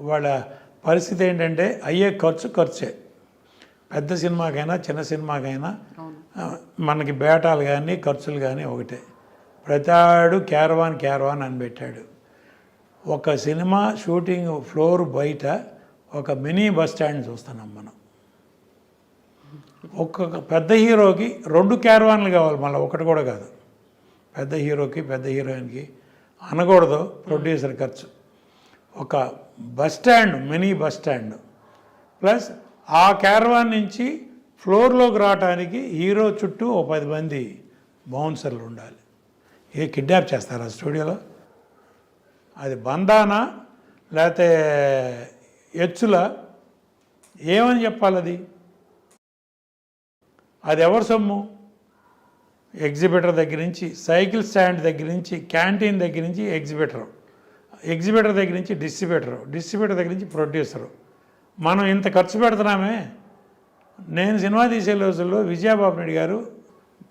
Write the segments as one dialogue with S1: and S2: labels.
S1: వాళ్ళ పరిస్థితి ఏంటంటే అయ్యే ఖర్చే. పెద్ద సినిమాకైనా చిన్న సినిమాకైనా మనకి బేటాలు కానీ ఖర్చులు కానీ ఒకటే. ప్రతాడు క్యారవాన్ అని పెట్టాడు. ఒక సినిమా షూటింగ్ ఫ్లోర్ బయట ఒక మినీ బస్ స్టాండ్ చూస్తున్నాం మనం. ఒక్కొక్క పెద్ద హీరోకి 2 క్యారవాన్లు కావాలి, మళ్ళీ ఒకటి కూడా కాదు. పెద్ద హీరోకి పెద్ద హీరోయిన్కి అనకూడదు ప్రొడ్యూసర్ ఖర్చు. ఒక bus stand, mini bus stand plus ఆ క్యారవాన్ నుంచి ఫ్లోర్లోకి రావడానికి హీరో చుట్టూ 10 మంది బౌన్సర్లు ఉండాలి. కిడ్నాప్ చేస్తారా స్టూడియోలో? అది బంధానా లేకపోతే ఎచ్చుల ఏమని చెప్పాలి? అది ఎవరి సొమ్ము? ఎగ్జిబిటర్ దగ్గర నుంచి, సైకిల్ స్టాండ్ దగ్గర నుంచి, క్యాంటీన్ దగ్గర నుంచి ఎగ్జిబిటర్ దగ్గర నుంచి డిస్ట్రిబ్యూటర్ దగ్గర నుంచి ప్రొడ్యూసరు. మనం ఇంత ఖర్చు పెడుతున్నామే. నేను సినిమా తీసే రోజుల్లో విజయబాబు రెడ్డి గారు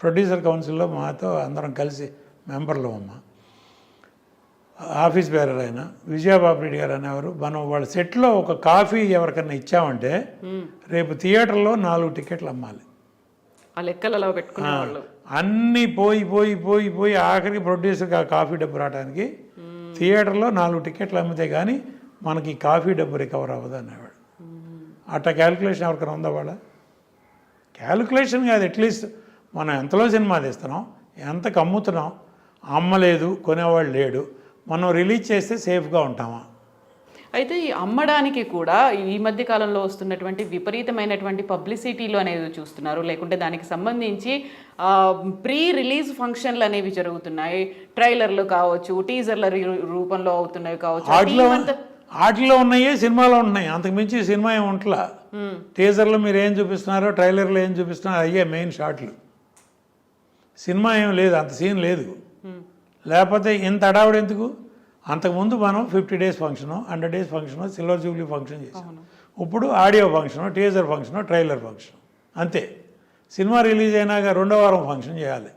S1: ప్రొడ్యూసర్ కౌన్సిల్లో మాతో అందరం కలిసి మెంబర్లు అమ్మ, ఆఫీస్ బేరర్ ఆయన విజయబాబు రెడ్డి గారు అనేవారు, మనం వాళ్ళ సెట్లో ఒక కాఫీ ఎవరికన్నా ఇచ్చామంటే రేపు థియేటర్లో 4 టికెట్లు అమ్మాలి. అన్నీ పోయి ఆఖరికి ప్రొడ్యూసర్కి ఆ కాఫీ డబ్బు రావడానికి థియేటర్లో 4 టికెట్లు అమ్మితే కానీ మనకి కాఫీ డబ్బు రికవర్ అవ్వదు అనేవాడు. అట్లా క్యాలిక్యులేషన్ ఎవరికైనా ఉందా? వాళ్ళ క్యాలిక్యులేషన్ కాదు. అట్లీస్ట్ మనం ఎంతలో సినిమా తీస్తున్నాం, ఎంతకు అమ్ముతున్నాం, అమ్మలేదు కొనేవాళ్ళు లేడు, మనం రిలీజ్ చేస్తే సేఫ్గా ఉంటామా?
S2: అయితే ఈ అమ్మడానికి కూడా ఈ మధ్య కాలంలో వస్తున్నటువంటి విపరీతమైనటువంటి పబ్లిసిటీలు అనేవి చూస్తున్నారు, లేకుంటే దానికి సంబంధించి ప్రీ రిలీజ్ ఫంక్షన్లు అనేవి జరుగుతున్నాయి. ట్రైలర్లు కావచ్చు, టీజర్ల రూపంలో అవుతున్నాయి కావచ్చు.
S1: వాటిలో ఉన్నాయే సినిమాలో ఉన్నాయి, అంతకుమించి సినిమా ఏమి ఉంటలా. టీజర్లో మీరు ఏం చూపిస్తున్నారో, ట్రైలర్లో ఏం చూపిస్తున్నారో అయ్యే మెయిన్ షాట్లు. సినిమా ఏం లేదు, అంత సీన్ లేదు. లేకపోతే ఇంత అడావుడు ఎందుకు? అంతకుముందు మనం 50 days function, 100 days function, silver Jubilee function చేసాం. ఇప్పుడు audio function, teaser function, trailer function అంతే. సినిమా రిలీజ్ అయినాక 2వ వారం ఫంక్షన్ చేయాలి.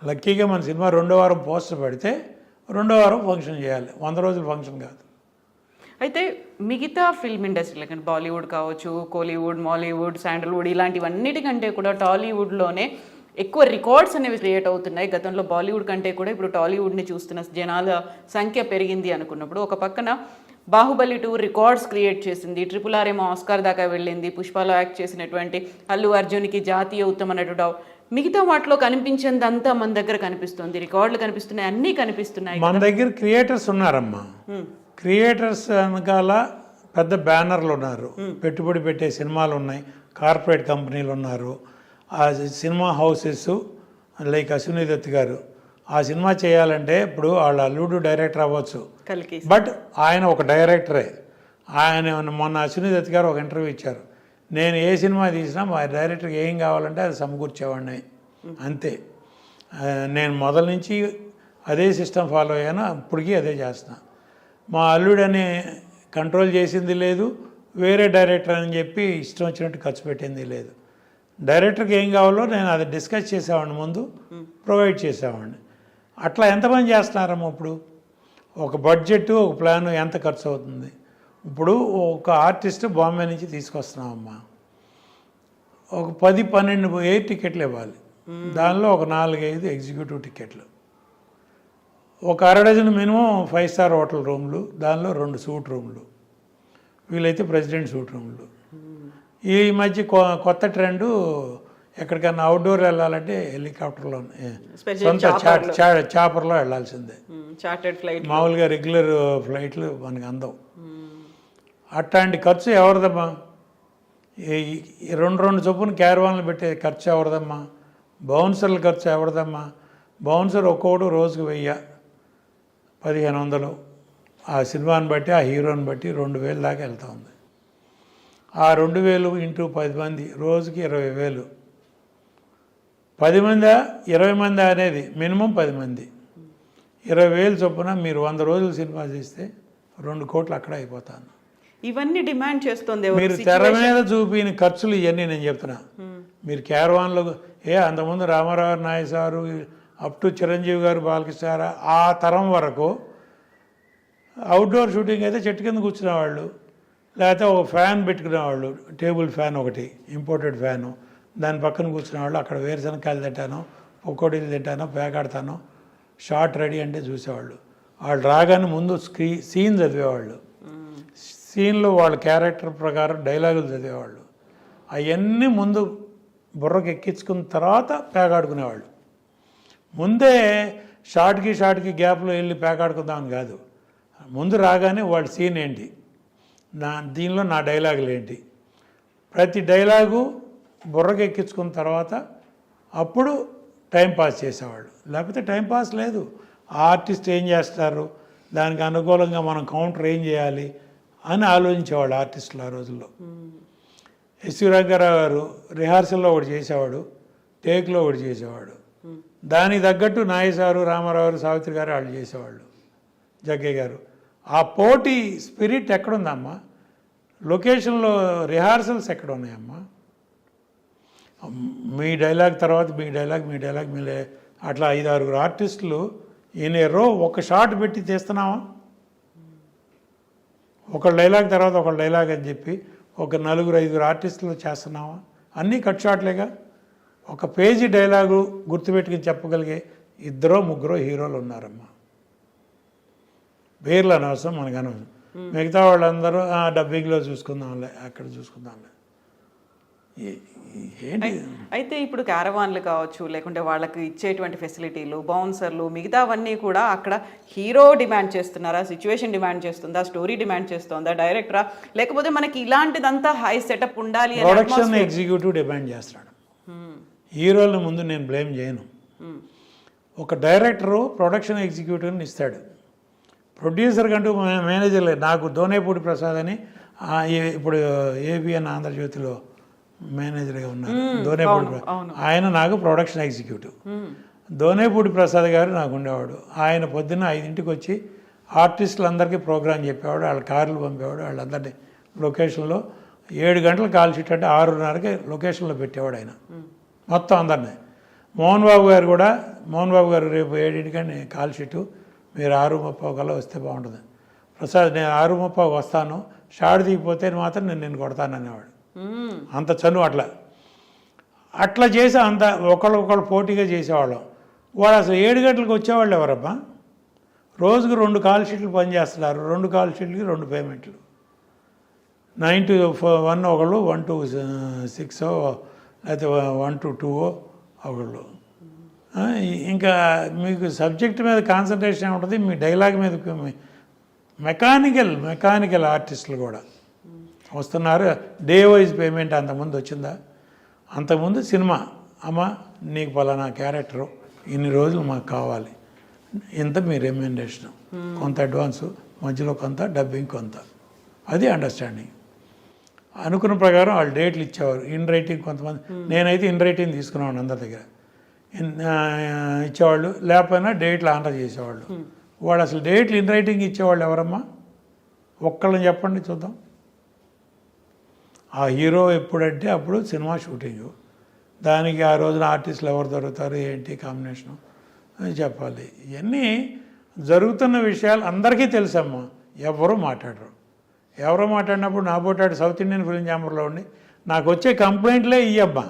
S1: లక్కీగా మన సినిమా 2వ వారం పోస్టర్ పెడితే 2వ వారం ఫంక్షన్ చేయాలి, 100 రోజుల ఫంక్షన్ కాదు.
S2: అయితే మిగతా ఫిల్మ్ ఇండస్ట్రీ లైక్ బాలీవుడ్ కావచ్చు, కోలీవుడ్, మాలీవుడ్, శాండల్వుడ్ ఇలాంటివన్నిటికంటే కూడా టాలీవుడ్లోనే ఎక్కువ రికార్డ్స్ అనేవి క్రియేట్ అవుతున్నాయి. గతంలో బాలీవుడ్ కంటే కూడా ఇప్పుడు టాలీవుడ్ని చూస్తున్న జనాల సంఖ్య పెరిగింది అనుకున్నప్పుడు, ఒక పక్కన బాహుబలి 2 రికార్డ్స్ క్రియేట్ చేసింది, RRR ఏమో ఆస్కార్ దాకా వెళ్ళింది, పుష్పలో యాక్ట్ చేసినటువంటి అల్లు అర్జున్కి జాతీయ ఉత్తమ నటుడు. మిగతా వాటిలో కనిపించిందంతా మన దగ్గర కనిపిస్తుంది, రికార్డులు కనిపిస్తున్నాయి, అన్నీ కనిపిస్తున్నాయి.
S1: మన దగ్గర క్రియేటర్స్ ఉన్నారమ్మా. క్రియేటర్స్ వెనకాల పెద్ద బ్యానర్లు ఉన్నారు, పెట్టుబడి పెట్టే సినిమాలు ఉన్నాయి, కార్పొరేట్ కంపెనీలు ఉన్నారు, ఆ cinema houses like Ashwini Dutt గారు ఆ సినిమా చేయాలంటే ఇప్పుడు వాళ్ళ అల్లుడు డైరెక్టర్ అవ్వచ్చు, బట్ ఆయన ఒక డైరెక్టరే. ఆయన మొన్న అశ్విని దత్ గారు ఒక ఇంటర్వ్యూ ఇచ్చారు, నేను ఏ సినిమా తీసినా మా డైరెక్టర్కి ఏం కావాలంటే అది సమకూర్చేవాడిని అంతే. నేను మొదల నుంచి అదే సిస్టమ్ ఫాలో అయ్యాను, ఇప్పటికీ అదే చేస్తున్నా. మా అల్లుడని కంట్రోల్ చేసింది లేదు, వేరే డైరెక్టర్ అని చెప్పి ఇష్టం వచ్చినట్టు ఖర్చు పెట్టింది లేదు. డైరెక్టర్కి ఏం కావాలో నేను అది డిస్కస్ చేసేవాడిని, ముందు ప్రొవైడ్ చేసేవాడిని. అట్లా ఎంతమంది చేస్తున్నారమ్మా? ఇప్పుడు ఒక బడ్జెట్, ఒక ప్లాన్ ఎంత ఖర్చు అవుతుంది? ఇప్పుడు ఒక ఆర్టిస్ట్ బాంబే నుంచి తీసుకొస్తున్నామమ్మా, ఒక 10-12 ఎయిర్ టికెట్లు ఇవ్వాలి, దానిలో ఒక 4-5 ఎగ్జిక్యూటివ్ టికెట్లు, ఒక 1/2 డజన్ మినిమం 5 స్టార్ హోటల్ రూమ్లు, దానిలో 2 సూట్ రూమ్లు, వీలైతే ప్రెసిడెంట్ సూట్ రూమ్లు. ఈ మధ్య కొత్త ట్రెండు ఎక్కడికైనా అవుట్డోర్ వెళ్ళాలంటే హెలికాప్టర్లో, సొంత చాపర్లో వెళ్ళాల్సిందే. మామూలుగా రెగ్యులర్ ఫ్లైట్లు మనకు అందం. అట్లాంటి ఖర్చు ఎవరిదమ్మా? 2 చొప్పున క్యారవాన్లు పెట్టే ఖర్చు ఎవరిదమ్మా? బౌన్సర్ల ఖర్చు ఎవరిదమ్మా? బౌన్సర్ ఒక్కోడు రోజుకు 1000-1500, ఆ సినిమాని బట్టి ఆ హీరోని బట్టి 2000 దాకా వెళ్తూ ఉంది. ఆ 2000 ఇంటూ 10 మంది రోజుకి 20,000. 10 మందా 20 మంది అనేది మినిమం 10 మంది, 20,000 చొప్పున మీరు 100 రోజులు సినిమా చేస్తే 2 కోట్లు అక్కడ అయిపోతాను.
S2: ఇవన్నీ డిమాండ్ చేస్తుంది.
S1: మీరు తెర మీద చూపిన ఖర్చులు ఇవన్నీ నేను చెప్తున్నా. మీరు క్యారవాన్లో అంతకుముందు రామారావు నాయ సారు అప్ టు చిరంజీవి గారు, బాలకృష్ణ ఆ తరం వరకు అవుట్డోర్ షూటింగ్ అయితే చెట్టు కింద కూర్చునేవాళ్ళు, లేకపోతే ఒక ఫ్యాన్ పెట్టుకునేవాళ్ళు, టేబుల్ ఫ్యాన్ ఒకటి, ఇంపోర్టెడ్ ఫ్యాను, దాని పక్కన కూర్చునేవాళ్ళు. అక్కడ వేరుశనకాయలు తింటాను, పకోడీలు తింటాను, పేకాడతాను, షార్ట్ రెడీ అంటే చూసేవాళ్ళు. వాళ్ళు రాగానే ముందు సీన్ చదివేవాళ్ళు, సీన్లో వాళ్ళ క్యారెక్టర్ ప్రకారం డైలాగులు చదివేవాళ్ళు. అవన్నీ ముందు బుర్రకు ఎక్కించుకున్న తర్వాత పేకాడుకునేవాళ్ళు. ముందే షార్ట్కి గ్యాప్లో వెళ్ళి పేకాడుకుందామని కాదు, ముందు రాగానే వాళ్ళ సీన్ ఏంటి, దీనిలో నా డైలాగులు ఏంటి, ప్రతి డైలాగు బుర్రకు ఎక్కించుకున్న తర్వాత అప్పుడు టైంపాస్ చేసేవాళ్ళు. లేకపోతే టైంపాస్ లేదు. ఆ ఆర్టిస్ట్ ఏం చేస్తారు, దానికి అనుకూలంగా మనం కౌంటర్ ఏం చేయాలి అని ఆలోచించేవాళ్ళు ఆర్టిస్టులు ఆ రోజుల్లో. ఎస్వి రంగారావు గారు రిహార్సల్లో ఒకటి చేసేవాడు, టేక్లో ఒకటి చేసేవాడు. దానికి తగ్గట్టు నాయసారు, రామారావు గారు, సావిత్రి గారు వాళ్ళు చేసేవాళ్ళు, జగ్గయ్య గారు. ఆ పోటీ స్పిరిట్ ఎక్కడుందమ్మా? లొకేషన్లో రిహార్సల్స్ ఎక్కడ ఉన్నాయమ్మా? మీ డైలాగ్ తర్వాత మీ డైలాగ్ అట్లా 5-6 ఆర్టిస్టులు ఇన్ ఏ రో ఒక షాట్ పెట్టి తీస్తున్నావా? ఒక డైలాగ్ తర్వాత ఒక డైలాగ్ అని చెప్పి ఒక 4-5 ఆర్టిస్టులు చేస్తున్నావా? అన్నీ కట్ షాట్లేగా. ఒక పేజీ డైలాగు గుర్తుపెట్టుకుని చెప్పగలిగే 2-3 హీరోలు ఉన్నారమ్మా. పేర్లు అనవసరం, మనకు అనవసరం. మిగతా వాళ్ళందరూ డబ్బింగ్లో చూసుకుందాంలే, అక్కడ చూసుకుందాంలే. ఏంటి
S2: అయితే ఇప్పుడు క్యారవాన్లు కావచ్చు, లేకుంటే వాళ్ళకి ఇచ్చేటువంటి ఫెసిలిటీలు, బౌన్సర్లు, మిగతావన్నీ కూడా అక్కడ హీరో డిమాండ్ చేస్తున్నారా, సిచ్యువేషన్ డిమాండ్ చేస్తుందా, స్టోరీ డిమాండ్ చేస్తుందా, డైరెక్టరా, లేకపోతే మనకి ఇలాంటిదంతా హై సెటప్ ఉండాలి?
S1: ప్రొడక్షన్ ఎగ్జిక్యూటివ్ డిమాండ్ చేస్తాడు. హీరోల ముందు నేను బ్లేమ్ చేయను. ఒక డైరెక్టరు ప్రొడక్షన్ ఎగ్జిక్యూటివ్ని ఇస్తాడు. ప్రొడ్యూసర్ కంటూ మేనేజర్ లేదు. నాకు దోనేపూడి ప్రసాద్ అని ఇప్పుడు ఏబిఎన్ ఆంధ్రజ్యోతిలో మేనేజర్గా ఉన్నారు, దోనేపూడి. ఆయన నాకు ప్రొడక్షన్ ఎగ్జిక్యూటివ్. దోనేపూడి ప్రసాద్ గారు నాకు ఉండేవాడు. ఆయన పొద్దున్న 5ంటికి వచ్చి ఆర్టిస్టులందరికీ ప్రోగ్రాం చెప్పేవాడు, వాళ్ళ కార్లు పంపేవాడు, వాళ్ళందరినీ లొకేషన్లో 7 గంటల కాల్ షీట్ అంటే 6:30కి లొకేషన్లో పెట్టేవాడు ఆయన మొత్తం అందరినీ. మోహన్ బాబు గారు రేపు 7ంటికని కాల్ షీటు, మీరు 6:30 కల్లా వస్తే బాగుంటుంది. ప్రసాద్, నేను 6:30 వస్తాను, షాడ్ దిగిపోతే మాత్రం నేను కొడతాను అనేవాడు. అంత చనువు. అట్లా చేసి ఒకళ్ళొకళ్ళు పోటీగా చేసేవాళ్ళం. వాడు అసలు 7 గంటలకు వచ్చేవాళ్ళు ఎవరబ్బా? రోజుకు 2 కాల్ షీట్లు పనిచేస్తున్నారు, 2 కాల్ షీట్లకి 2 పేమెంట్లు. 9 to 1 ఒకళ్ళు, 1 to 6 లేకపోతే 1 to 2 ఒకళ్ళు. ఇంకా మీకు సబ్జెక్ట్ మీద కాన్సన్ట్రేషన్ ఏముంటుంది, మీ డైలాగ్ మీద. మెకానికల్ ఆర్టిస్టులు కూడా వస్తున్నారు. డే వైజ్ పేమెంట్ అంతకుముందు వచ్చిందా? అంతకుముందు సినిమా, అమ్మ నీకు పలానా క్యారెక్టరు, ఇన్ని రోజులు మాకు కావాలి, ఇంత మీ రెమ్యునరేషన్, కొంత అడ్వాన్సు, మధ్యలో కొంత, డబ్బింగ్ కొంత. అది అండర్స్టాండింగ్. అనుకున్న ప్రకారం వాళ్ళు డేట్లు ఇచ్చేవారు. ఇన్ రైటింగ్ కొంతమంది, నేనైతే ఇన్ రైటింగ్ తీసుకున్నాను అందరి దగ్గర. ఇచ్చేవాళ్ళు, లేకపోయినా డేట్లు ఆర్డర్ చేసేవాళ్ళు. వాడు అసలు డేట్లు ఇన్ రైటింగ్ ఇచ్చేవాళ్ళు ఎవరమ్మా? ఒక్కళ్ళని చెప్పండి చూద్దాం. ఆ హీరో ఎప్పుడంటే అప్పుడు సినిమా షూటింగు, దానికి ఆ రోజున ఆర్టిస్టులు ఎవరు దొరుకుతారు, ఏంటి కాంబినేషను అని చెప్పాలి. ఇవన్నీ జరుగుతున్న విషయాలు అందరికీ తెలుసమ్మా. ఎవరు మాట్లాడినప్పుడు నా పోటాడు సౌత్ ఇండియన్ ఫిల్మ్ ఛాంబర్లో ఉండి నాకు వచ్చే కంప్లైంట్లే ఇయ్యబ్బా.